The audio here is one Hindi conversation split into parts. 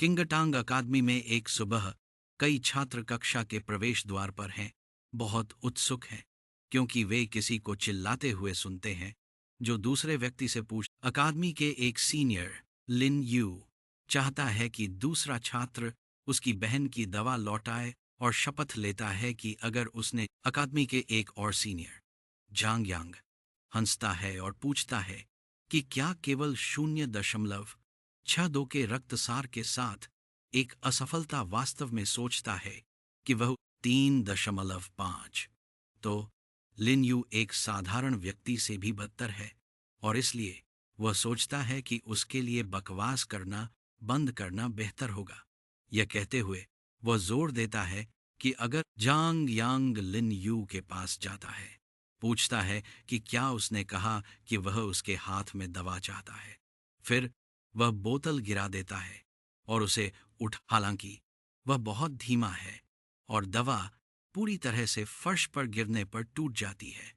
किंगटांग अकादमी में एक सुबह कई छात्र कक्षा के प्रवेश द्वार पर हैं, बहुत उत्सुक हैं, क्योंकि वे किसी को चिल्लाते हुए सुनते हैं जो दूसरे व्यक्ति से पूछ। अकादमी के एक सीनियर, लिन यू, चाहता है कि दूसरा छात्र उसकी बहन की दवा लौटाए और शपथ लेता है कि अगर उसने। अकादमी के एक और सीनियर, जांग यांग, हंसता है और पूछता है कि क्या केवल 0.62 के रक्तसार के साथ एक असफलता वास्तव में सोचता है कि वह 3.5। तो लिन यू एक साधारण व्यक्ति से भी बदतर है और इसलिए वह सोचता है कि उसके लिए बकवास करना बंद करना बेहतर होगा। यह कहते हुए वह जोर देता है कि अगर जांग यांग लिन यू के पास जाता है, पूछता है कि क्या उसने कहा कि वह उसके हाथ में दवा चाहता है, फिर वह बोतल गिरा देता है और उसे उठ। हालांकि वह बहुत धीमा है और दवा पूरी तरह से फर्श पर गिरने पर टूट जाती है।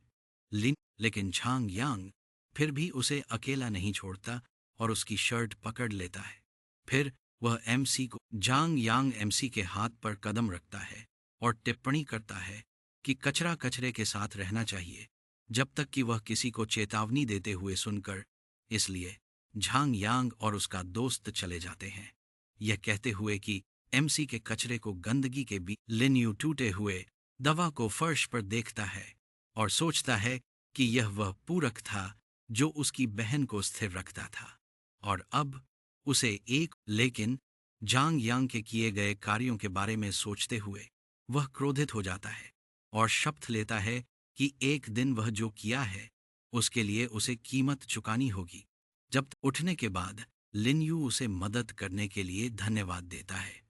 लेकिन झांग यांग फिर भी उसे अकेला नहीं छोड़ता और उसकी शर्ट पकड़ लेता है। फिर वह एमसी को झांग यांग एमसी के हाथ पर कदम रखता है और टिप्पणी करता है कि कचरा कचरे के साथ रहना चाहिए जब तक कि वह किसी को चेतावनी देते हुए सुनकर। इसलिए झांग यांग और उसका दोस्त चले जाते हैं, यह कहते हुए कि एमसी के कचरे को गंदगी के बीच। लिन यू टूटे हुए दवा को फर्श पर देखता है और सोचता है कि यह वह पूरक था जो उसकी बहन को स्थिर रखता था और अब उसे एक। लेकिन जांग यांग के किए गए कार्यों के बारे में सोचते हुए वह क्रोधित हो जाता है और शपथ लेता है कि एक दिन वह जो किया है उसके लिए उसे कीमत चुकानी होगी। जब उठने के बाद लिन यू उसे मदद करने के लिए धन्यवाद देता है।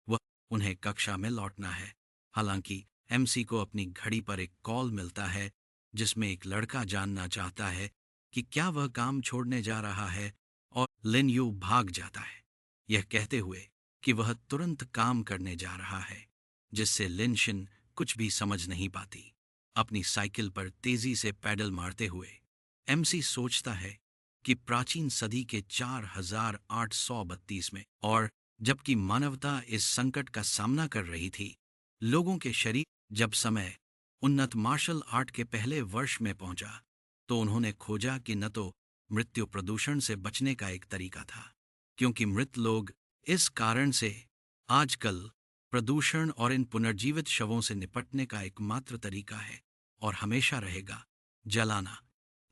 वह उन्हें कक्षा में लौटना है। हालांकि एमसी को अपनी घड़ी पर एक कॉल मिलता है जिसमें एक लड़का जानना चाहता है कि क्या वह काम छोड़ने जा रहा है और लिन यू भाग जाता है, यह कहते हुए कि वह तुरंत काम करने जा रहा है, जिससे लिन शिन कुछ भी समझ नहीं पाती। अपनी साइकिल पर तेजी से पैडल मारते हुए एमसी सोचता है कि प्राचीन सदी के 4832 में, और जबकि मानवता इस संकट का सामना कर रही थी, लोगों के शरीर। जब समय उन्नत मार्शल आर्ट के पहले वर्ष में पहुंचा तो उन्होंने खोजा कि न तो मृत्यु प्रदूषण से बचने का एक तरीका था, क्योंकि मृत लोग इस कारण से आजकल प्रदूषण और इन पुनर्जीवित शवों से निपटने का एकमात्र तरीका है और हमेशा रहेगा जलाना।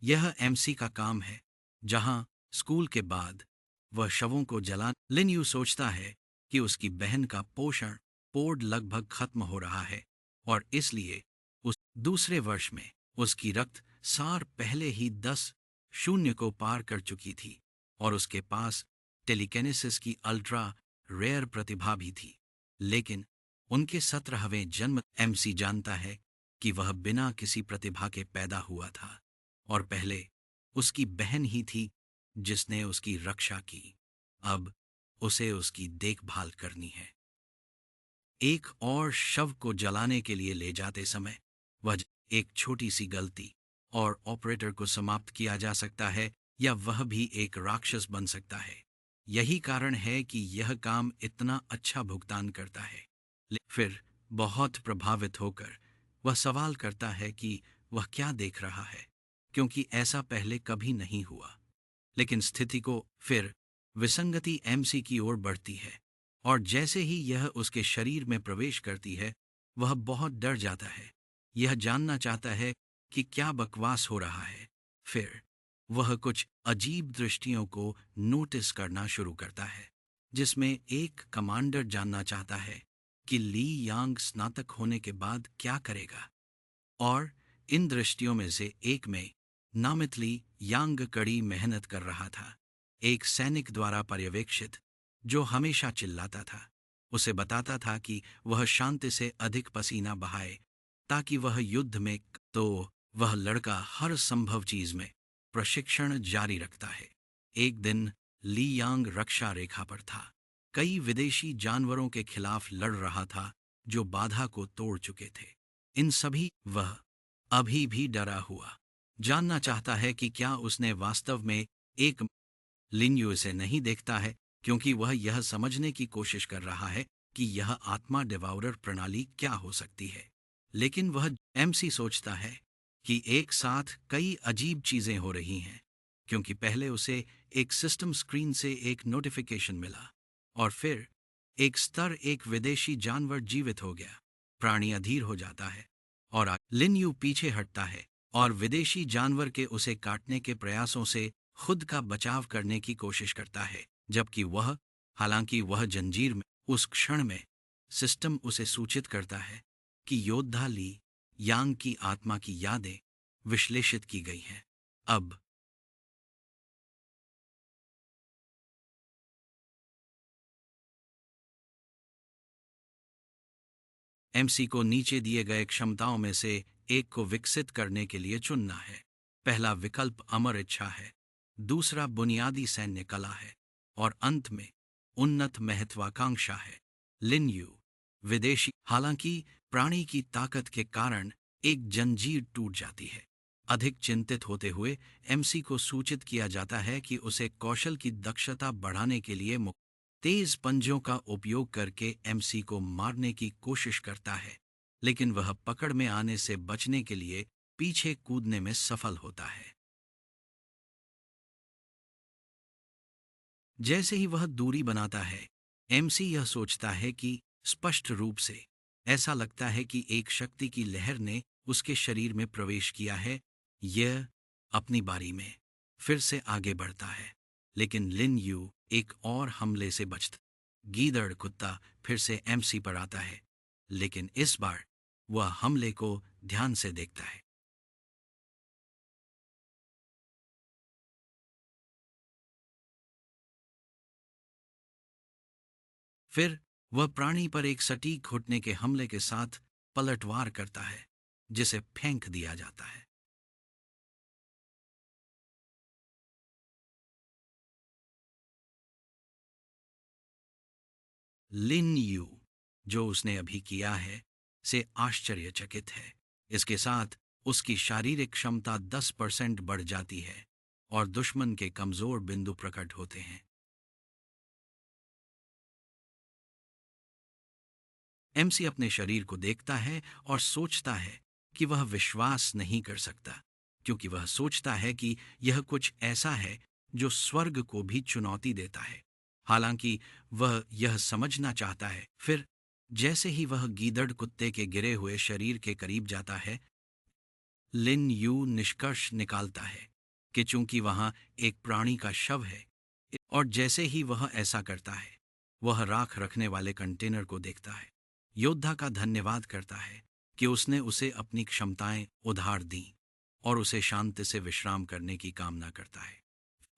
यह एमसी का काम है। जहां स्कूल के बाद वह शवों को जला। लिन यू सोचता है कि उसकी बहन का पोषण पोड लगभग खत्म हो रहा है और इसलिए उस दूसरे वर्ष में उसकी रक्त सार पहले ही 10 को पार कर चुकी थी और उसके पास टेलीकेनेसिस की अल्ट्रा रेयर प्रतिभा भी थी। लेकिन उनके 17वें जन्म एमसी जानता है कि वह बिना किसी प्रतिभा के पैदा हुआ था और पहले उसकी बहन ही थी जिसने उसकी रक्षा की। अब उसे उसकी देखभाल करनी है। एक और शव को जलाने के लिए ले जाते समय वह एक छोटी सी गलती और ऑपरेटर को समाप्त किया जा सकता है या वह भी एक राक्षस बन सकता है। यही कारण है कि यह काम इतना अच्छा भुगतान करता है। फिर बहुत प्रभावित होकर वह सवाल करता है कि वह क्या देख रहा है, क्योंकि ऐसा पहले कभी नहीं हुआ। लेकिन स्थिति को फिर विसंगति एमसी की ओर बढ़ती है और जैसे ही यह उसके शरीर में प्रवेश करती है वह बहुत डर जाता है। यह जानना चाहता है कि क्या बकवास हो रहा है। फिर वह कुछ अजीब दृष्टियों को नोटिस करना शुरू करता है, जिसमें एक कमांडर जानना चाहता है कि ली यांग स्नातक होने के बाद क्या करेगा। और इन दृष्टियों में से एक में नामित ली यांग कड़ी मेहनत कर रहा था, एक सैनिक द्वारा पर्यवेक्षित जो हमेशा चिल्लाता था, उसे बताता था कि वह शांति से अधिक पसीना बहाए ताकि वह युद्ध में। तो वह लड़का हर संभव चीज में प्रशिक्षण जारी रखता है। एक दिन ली यांग रक्षा रेखा पर था, कई विदेशी जानवरों के खिलाफ लड़ रहा था जो बाधा को तोड़ चुके थे। इन सभी वह अभी भी डरा हुआ जानना चाहता है कि क्या उसने वास्तव में एक। लिन यू इसे नहीं देखता है क्योंकि वह यह समझने की कोशिश कर रहा है कि यह आत्मा डिवाउरर प्रणाली क्या हो सकती है। लेकिन वह एमसी सोचता है कि एक साथ कई अजीब चीजें हो रही हैं, क्योंकि पहले उसे एक सिस्टम स्क्रीन से एक नोटिफिकेशन मिला और फिर एक स्तर एक विदेशी जानवर जीवित हो गया। प्राणी अधीर हो जाता है और लिन यू पीछे हटता है और विदेशी जानवर के उसे काटने के प्रयासों से खुद का बचाव करने की कोशिश करता है, जबकि हालांकि वह जंजीर में उस क्षण में सिस्टम उसे सूचित करता है कि योद्धा ली यांग की आत्मा की यादें विश्लेषित की गई हैं। अब एमसी को नीचे दिए गए क्षमताओं में से एक को विकसित करने के लिए चुनना है। पहला विकल्प अमर इच्छा है, दूसरा बुनियादी सैन्य कला है और अंत में उन्नत महत्वाकांक्षा है। लिन यू विदेशी, हालांकि प्राणी की ताकत के कारण एक जंजीर टूट जाती है। अधिक चिंतित होते हुए एमसी को सूचित किया जाता है कि उसे कौशल की दक्षता बढ़ाने के लिए तेज पंजों का उपयोग करके एमसी को मारने की कोशिश करता है, लेकिन वह पकड़ में आने से बचने के लिए पीछे कूदने में सफल होता है। जैसे ही वह दूरी बनाता है, एमसी यह सोचता है कि स्पष्ट रूप से ऐसा लगता है कि एक शक्ति की लहर ने उसके शरीर में प्रवेश किया है। यह अपनी बारी में फिर से आगे बढ़ता है, लेकिन लिन यू एक और हमले से बचता। गीदड़ कुत्ता फिर से एमसी पर आता है, लेकिन इस बार वह हमले को ध्यान से देखता है। फिर वह प्राणी पर एक सटीक घुटने के हमले के साथ पलटवार करता है, जिसे फेंक दिया जाता है। लिन यू जो उसने अभी किया है से आश्चर्यचकित है। इसके साथ उसकी शारीरिक क्षमता 10% बढ़ जाती है और दुश्मन के कमजोर बिंदु प्रकट होते हैं। एमसी अपने शरीर को देखता है और सोचता है कि वह विश्वास नहीं कर सकता, क्योंकि वह सोचता है कि यह कुछ ऐसा है जो स्वर्ग को भी चुनौती देता है। हालांकि वह यह समझना चाहता है। फिर जैसे ही वह गीदड़ कुत्ते के गिरे हुए शरीर के करीब जाता है, लिन यू निष्कर्ष निकालता है कि चूंकि वहां एक प्राणी का शव है, और जैसे ही वह ऐसा करता है, वह राख रखने वाले कंटेनर को देखता है। योद्धा का धन्यवाद करता है कि उसने उसे अपनी क्षमताएं उधार दी और उसे शांति से विश्राम करने की कामना करता है।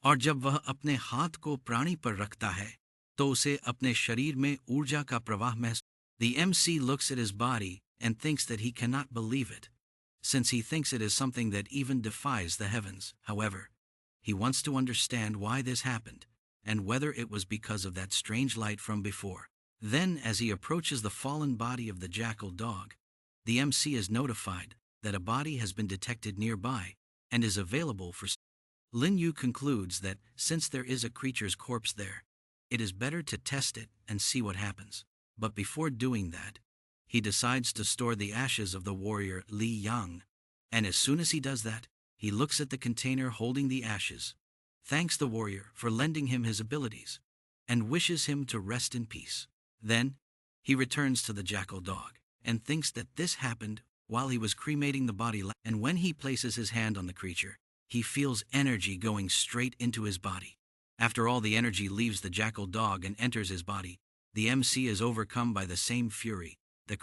और जब वह अपने हाथ को प्राणी पर रखता है, तो उसे अपने शरीर में ऊर्जा का प्रवाह महसूस। The MC looks at his body and thinks that he cannot believe it, since he thinks it is something that even defies the heavens. However, he wants to understand why this happened, and whether it was because of that strange light from before. Then, as he approaches the fallen body of the jackal dog, the MC is notified that a body has been detected nearby and is available for. Lin Yu concludes that since there is a creature's corpse there, it is better to test it and see what happens. But before doing that, he decides to store the ashes of the warrior Li Yang, and as soon as he does that, he looks at the container holding the ashes, thanks the warrior for lending him his abilities, and wishes him to rest in peace. Then, he returns to the jackal dog, and thinks that this happened while he was cremating the body, and when he places his hand on the creature, he feels energy going straight into his body. After all the energy leaves the jackal dog and enters his body, the MC is overcome by the same fury. The